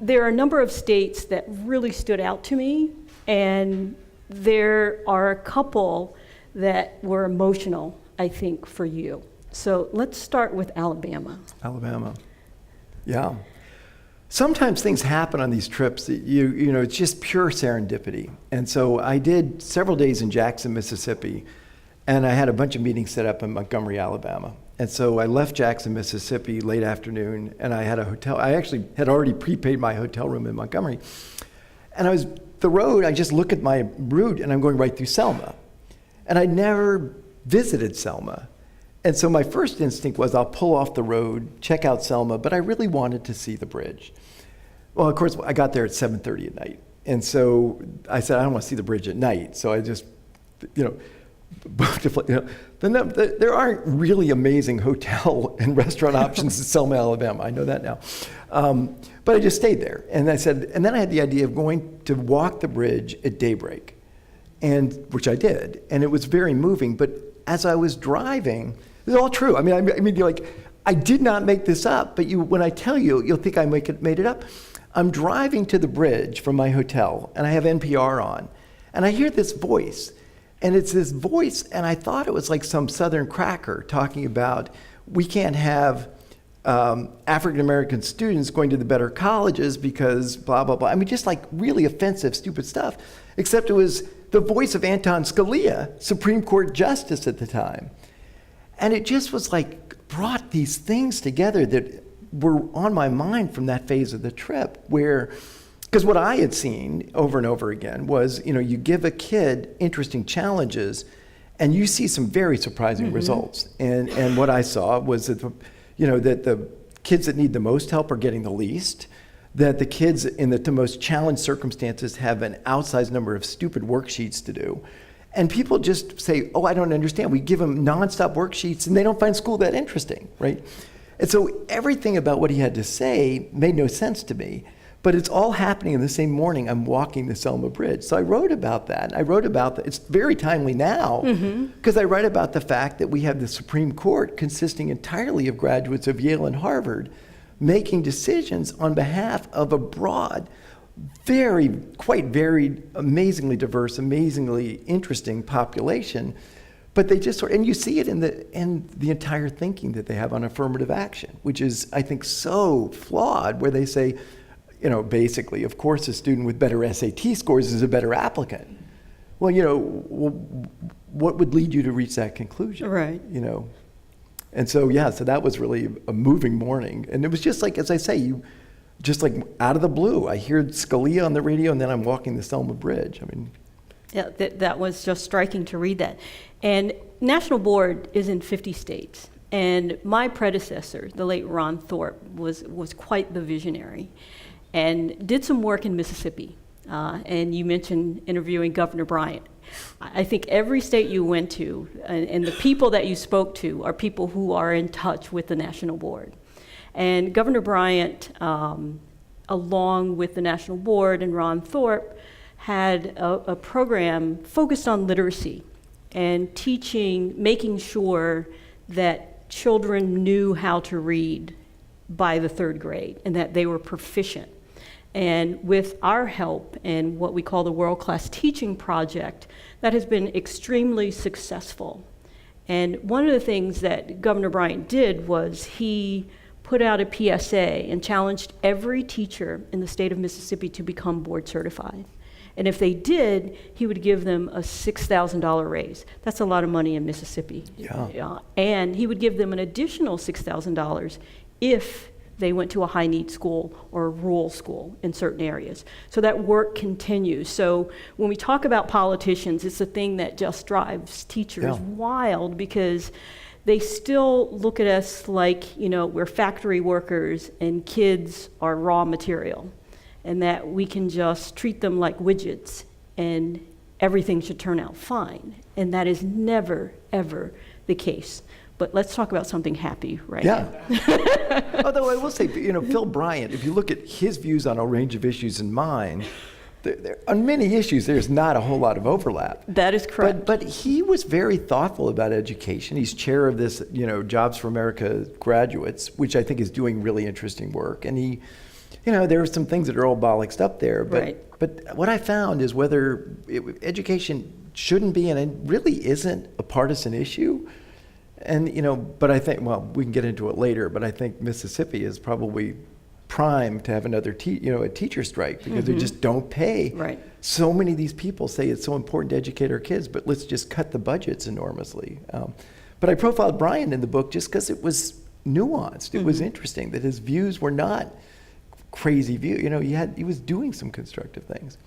there are a number of states that really stood out to me, and there are a couple that were emotional, I think, for you. So let's start with Alabama. Alabama, yeah. Sometimes things happen on these trips that you know, it's just pure serendipity. And so I did several days in Jackson, Mississippi, and I had a bunch of meetings set up in Montgomery, Alabama. And so I left Jackson, Mississippi late afternoon, and I had a hotel. I actually had already prepaid my hotel room in Montgomery. And I just look at my route, and I'm going right through Selma. And I never visited Selma. And so my first instinct was I'll pull off the road, check out Selma, but I really wanted to see the bridge. Well, of course, I got there at 7:30 at night. And so I said, I don't want to see the bridge at night. So I just, booked a flight. There aren't really amazing hotel and restaurant options in Selma, Alabama. I know that now. But I just stayed there. And then I had the idea of going to walk the bridge at daybreak, which I did. And it was very moving. But as I was driving, it's all true. I mean, you're like, I did not make this up, but when I tell you, you'll think I made it up. I'm driving to the bridge from my hotel, and I have NPR on, and I hear this voice, and it's this voice, and I thought it was like some Southern cracker talking about we can't have African-American students going to the better colleges because blah, blah, blah. I mean, just like really offensive, stupid stuff, except it was the voice of Anton Scalia, Supreme Court Justice at the time. And it just was like, brought these things together that were on my mind from that phase of the trip because what I had seen over and over again was, you give a kid interesting challenges and you see some very surprising results. And what I saw was that, that the kids that need the most help are getting the least, that the kids in the most challenged circumstances have an outsized number of stupid worksheets to do. And people just say, oh, I don't understand. We give them nonstop worksheets and they don't find school that interesting, right? And so everything about what he had to say made no sense to me, but it's all happening in the same morning I'm walking the Selma Bridge. So I wrote about that. It's very timely now, because I write about the fact that we have the Supreme Court consisting entirely of graduates of Yale and Harvard making decisions on behalf of a broad, quite varied, amazingly diverse, amazingly interesting population. But they just and you see it in the entire thinking that they have on affirmative action, which is, I think, so flawed, where they say, basically, of course, a student with better SAT scores is a better applicant. Well, what would lead you to reach that conclusion? Right. And so, so that was really a moving morning. And it was just like, as I say, just like out of the blue, I hear Scalia on the radio, and then I'm walking the Selma Bridge. I mean, yeah, that was just striking to read that. And National Board is in 50 states. And my predecessor, the late Ron Thorpe, was quite the visionary and did some work in Mississippi. And you mentioned interviewing Governor Bryant. I think every state you went to and the people that you spoke to are people who are in touch with the National Board. And Governor Bryant, along with the National Board and Ron Thorpe, had a program focused on literacy and teaching, making sure that children knew how to read by the 3rd grade and that they were proficient. And with our help and what we call the World Class Teaching Project, that has been extremely successful. And one of the things that Governor Bryant did was he put out a PSA and challenged every teacher in the state of Mississippi to become board certified. And if they did, he would give them a $6,000 raise. That's a lot of money in Mississippi. Yeah. And he would give them an additional $6,000 if they went to a high-need school or a rural school in certain areas. So that work continues. So when we talk about politicians, it's a thing that just drives teachers wild, because they still look at us like, we're factory workers and kids are raw material, and that we can just treat them like widgets and everything should turn out fine. And that is never, ever the case. But let's talk about something happy right now. Although I will say, Phil Bryant, if you look at his views on a range of issues and mine, on many issues, there's not a whole lot of overlap. That is correct. But he was very thoughtful about education. He's chair of this, Jobs for America Graduates, which I think is doing really interesting work. And there are some things that are all bollocksed up there, but Right. but what I found is whether education shouldn't be, and it really isn't, a partisan issue. And but I think, well, we can get into it later, but I think Mississippi is probably primed to have another a teacher strike because they just don't pay. Right. So many of these people say it's so important to educate our kids, but let's just cut the budgets enormously. But I profiled Bryant in the book just because it was nuanced. It was interesting that his views were not crazy view. He was doing some constructive things.